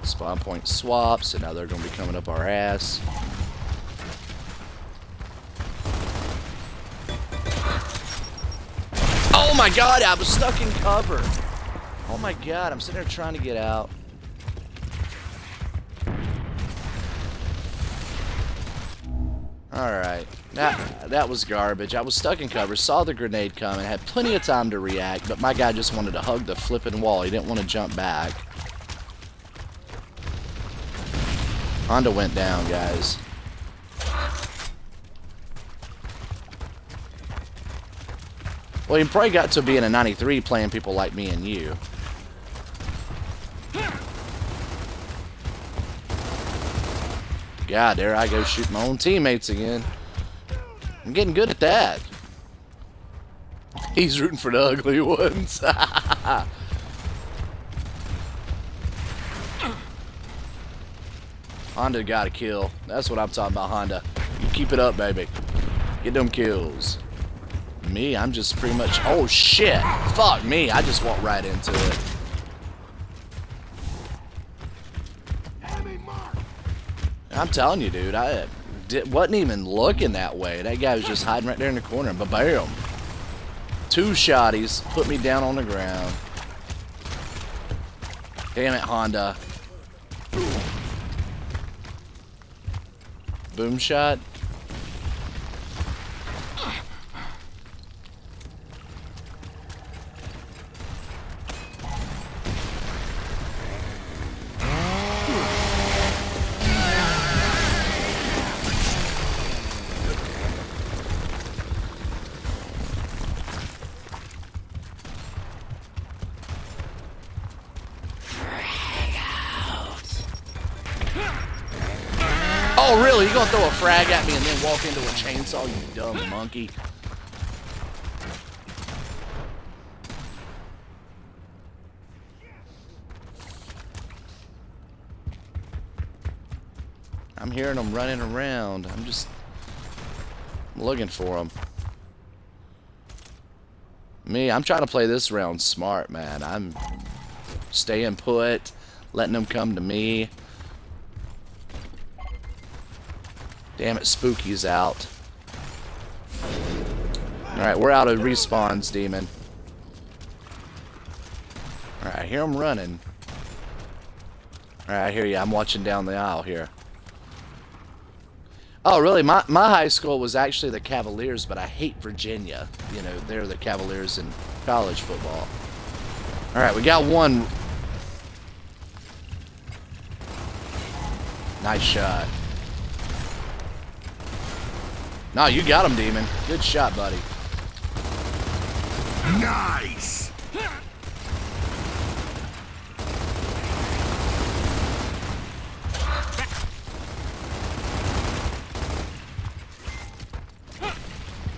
Spawn point swap, so now they're going to be coming up our ass. Oh my god, I was stuck in cover. Oh my god, I'm sitting there trying to get out. Alright, that was garbage. I was stuck in cover, saw the grenade coming, had plenty of time to react, but my guy just wanted to hug the flipping wall. He didn't want to jump back. Honda went down, guys. Well, he probably got to being a 93 playing people like me and you. God, there I go shoot my own teammates again. I'm getting good at that. He's rooting for the ugly ones. Honda got a kill. That's what I'm talking about, Honda. You keep it up, baby. Get them kills. Me, I'm just pretty much... Oh, shit. Fuck me. I just walked right into it. I'm telling you, dude. I wasn't even looking that way. That guy was just hiding right there in the corner. But bam. 2 shotties. Put me down on the ground. Damn it, Honda. Boom shot. Oh, really? You gonna throw a frag at me and then walk into a chainsaw, you dumb monkey? I'm hearing them running around. I'm just looking for them. Me, I'm trying to play this round smart, man. I'm staying put, letting them come to me. Damn it, Spooky's out. Alright, we're out of respawns, demon. Alright, I hear him running. Alright, I hear you. I'm watching down the aisle here. Oh, really? My high school was actually the Cavaliers, but I hate Virginia. You know, they're the Cavaliers in college football. Alright, we got one. Nice shot. No, you got him, Demon. Good shot, buddy. Nice!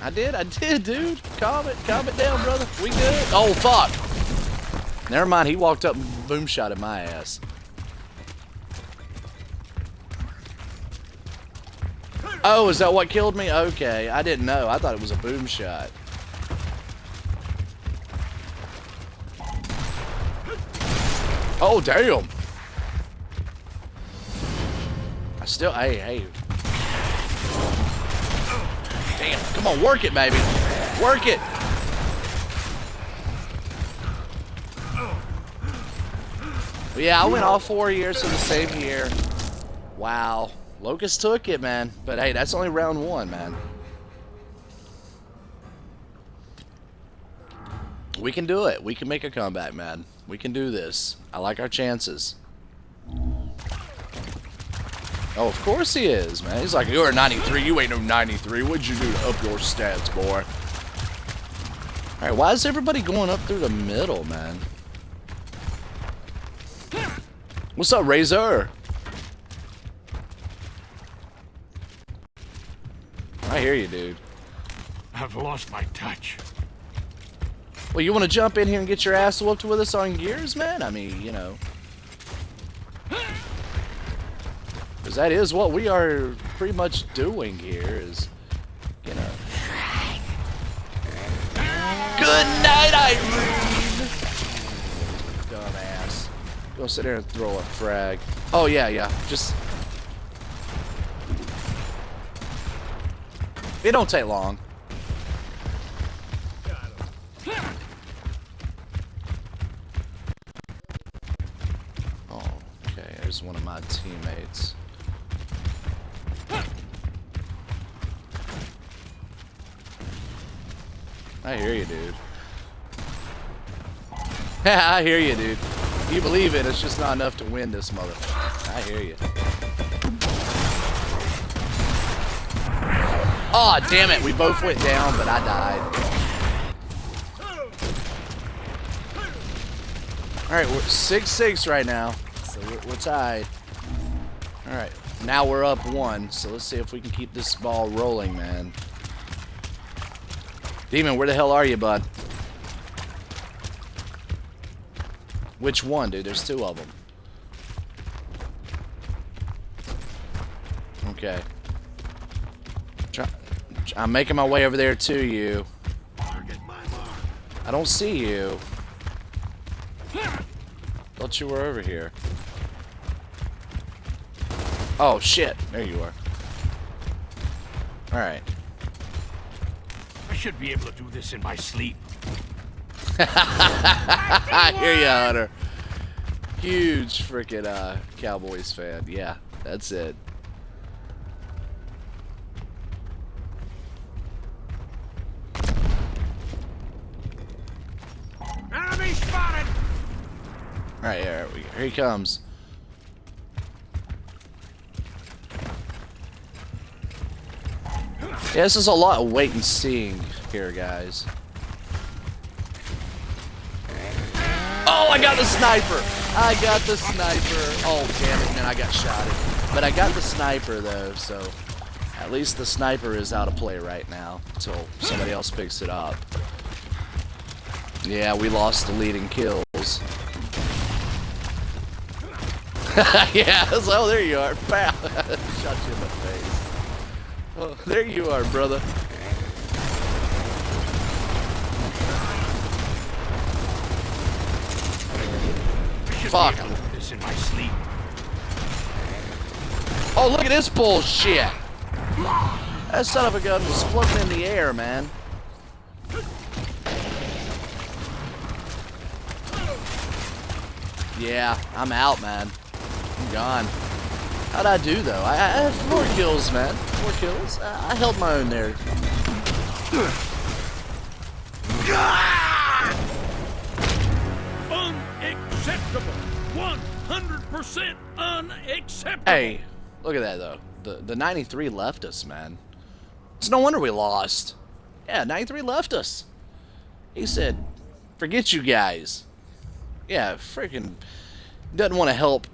I did, dude. Calm it down, brother. We good? Oh, fuck. Never mind, he walked up and boom shot at my ass. Oh, is that what killed me? Okay, I didn't know. I thought it was a boom shot. Oh, damn. I still, hey. Damn, come on, work it, baby. Work it. Yeah, I went all 4 years to the same year. Wow. Locust took it, man. But hey, that's only round 1, man. We can do it. We can make a comeback, man. We can do this. I like our chances. Oh, of course he is, man. He's like, you're a 93. You ain't no 93. What'd you do to up your stats, boy? Alright, why is everybody going up through the middle, man? What's up, Razor? I hear you, dude. I've lost my touch. Well, you want to jump in here and get your ass whooped with us on Gears, man? I mean, you know. Because that is what we are pretty much doing here is, you know. Good night, Irene! Dumbass. Go sit there and throw a frag. Oh, yeah, yeah. Just... It don't take long. Oh, okay. There's one of my teammates. I hear you, dude. I hear you, dude. You believe it, it's just not enough to win this motherfucker. I hear you. Aw, oh, damn it. We both went down, but I died. Alright, we're 6-6 right now. So we're tied. Alright, now we're up 1. So let's see if we can keep this ball rolling, man. Demon, where the hell are you, bud? Which one, dude? There's 2 of them. Okay. I'm making my way over there to you. I don't see you. Thought you were over here. Oh, shit. There you are. Alright. I should be able to do this in my sleep. I hear ya, Hunter. Huge freaking Cowboys fan. Yeah, that's it. Enemy spotted! Alright, here he comes. Yeah, this is a lot of wait and seeing here, guys. Oh, I got the sniper! I got the sniper! Oh, damn it, man, I got shotted. But I got the sniper, though, so at least the sniper is out of play right now until somebody else picks it up. Yeah, we lost the leading kills. Yeah, so there you are. Pow! Shot you in the face. Oh, there you are, brother. Fuck. This in my sleep. Oh, look at this bullshit. That son of a gun was floating in the air, man. Yeah, I'm out, man. I'm gone. How'd I do, though? I had 4 kills, man. 4 kills. I held my own there. Unacceptable. 100% unacceptable. Hey, look at that, though. The 93 left us, man. It's no wonder we lost. Yeah, 93 left us. He said, forget you guys. Yeah, freaking doesn't want to help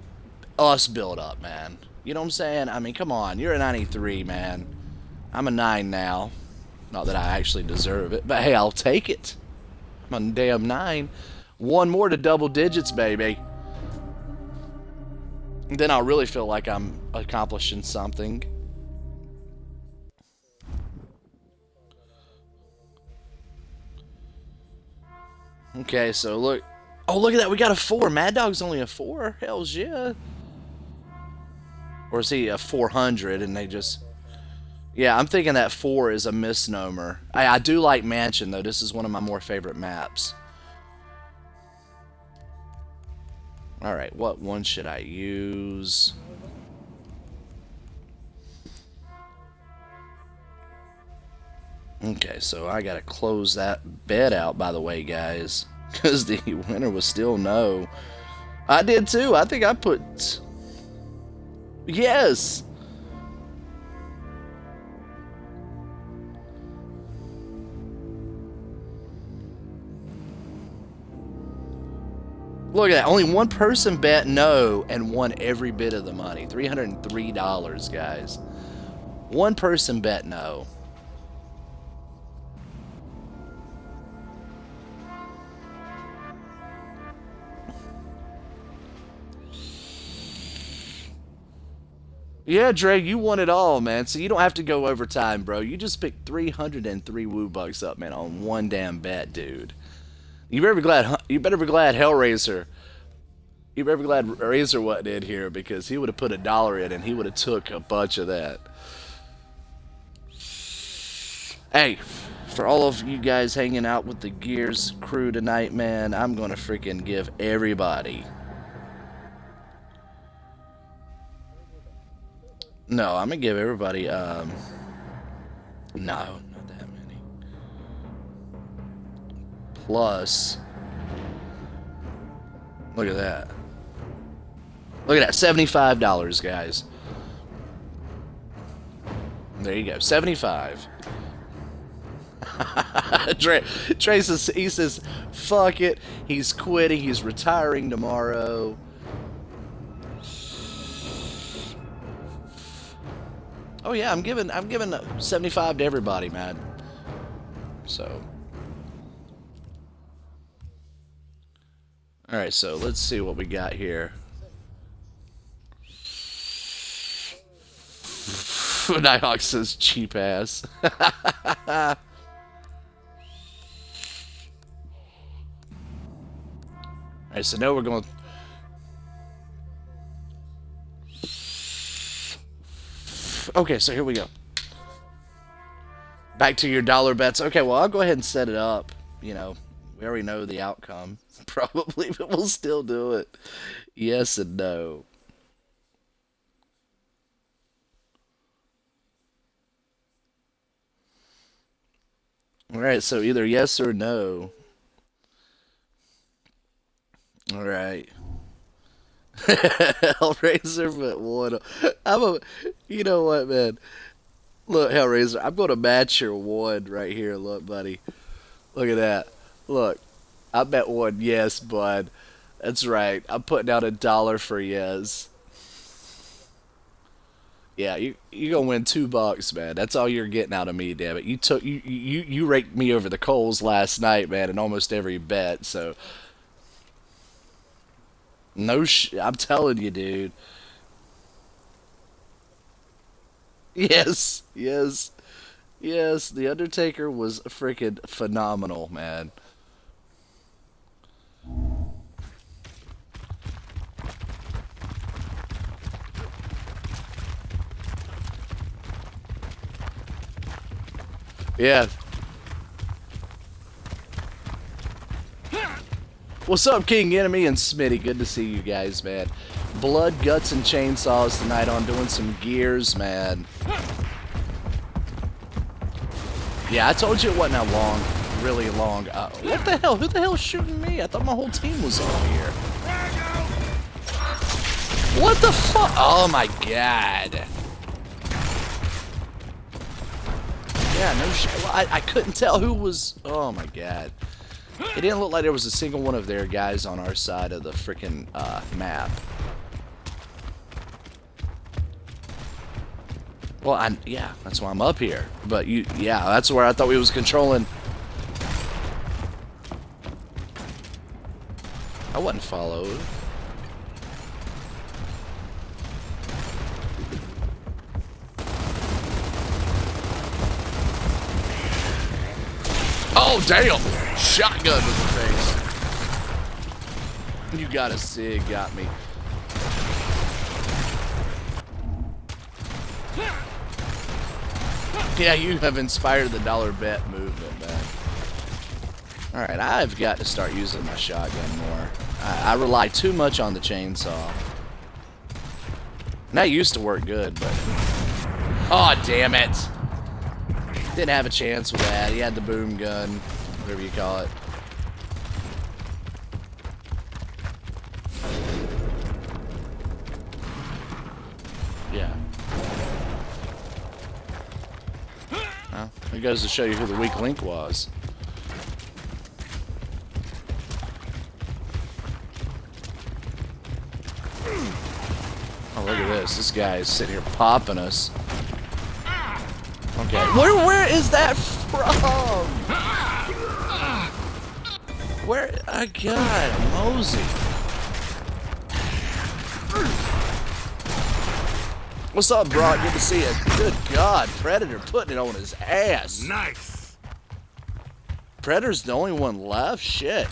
us build up, man. You know what I'm saying? I mean, come on. You're a 93, man. I'm a 9 now. Not that I actually deserve it, but hey, I'll take it. I'm a damn 9. 1 more to double digits, baby. And then I'll really feel like I'm accomplishing something. Okay, so look. Oh, look at that. We got a 4. Mad Dog's only a 4. Hells yeah. Or is he a 400 and they just... Yeah, I'm thinking that 4 is a misnomer. I do like Mansion, though. This is one of my more favorite maps. Alright, what one should I use? Okay, so I gotta close that bed out, by the way, guys. Because the winner was still no. I did too. I think I put... Yes! Look at that. Only one person bet no and won every bit of the money. $303, guys. One person bet no. Yeah, Dre, you won it all, man. So you don't have to go overtime, bro. You just picked 303 woo bucks up, man, on one damn bet, dude. You better be glad Hellraiser You better be glad Razor wasn't in here because he would have put $1 in and he would have took a bunch of that. Hey, for all of you guys hanging out with the Gears crew tonight, man, I'm gonna freaking give everybody. No, I'm gonna give everybody. No, not that many. Plus, look at that. Look at that, $75, guys. There you go, 75. Trey says, he says, fuck it. He's quitting. He's retiring tomorrow. Oh yeah, I'm giving 75 to everybody, man. So, all right. So let's see what we got here. Nighthawk says cheap ass. Alright, so now we're going. Okay, so here we go. Back to your dollar bets. Okay, well, I'll go ahead and set it up. You know, we already know the outcome, probably, but we'll still do it. Yes and no. Alright, so either yes or no. Alright. Hellraiser, but one. You know what, man? Look, Hellraiser, I'm going to match your one right here. Look, buddy. Look at that. Look, I bet one yes, bud. That's right. I'm putting out $1 for yes. Yeah, you gonna win $2, man. That's all you're getting out of me, damn it. You raked me over the coals last night, man, in almost every bet. So I'm telling you, dude. Yes, yes, yes. The Undertaker was freaking phenomenal, man. Yeah. What's up, King Enemy and Smitty? Good to see you guys, man. Blood, Guts, and Chainsaws tonight on doing some Gears, man. Yeah, I told you it wasn't that long. Really long. What the hell? Who the hell is shooting me? I thought my whole team was over here. What the fuck? Oh my god. Yeah, no shit. Well, I couldn't tell who was. Oh my god. It didn't look like there was a single one of their guys on our side of the freaking map. Well, yeah, that's why I'm up here. But yeah, that's where I thought we was controlling. I wasn't followed. Oh, damn! Shotgun to the face. You got a SIG, got me. Yeah, you have inspired the dollar bet movement, man. Alright, I've got to start using my shotgun more. I rely too much on the chainsaw. And that used to work good, but... Oh, damn it! Didn't have a chance with that. He had the boom gun, whatever you call it. Yeah. Well, it goes to show you who the weak link was. Oh, look at this. This guy is sitting here popping us. Okay. Where is that from? Where? God, Mosey. What's up, Brock? Good to see you. Good God, Predator putting it on his ass. Nice. Predator's the only one left? Shit.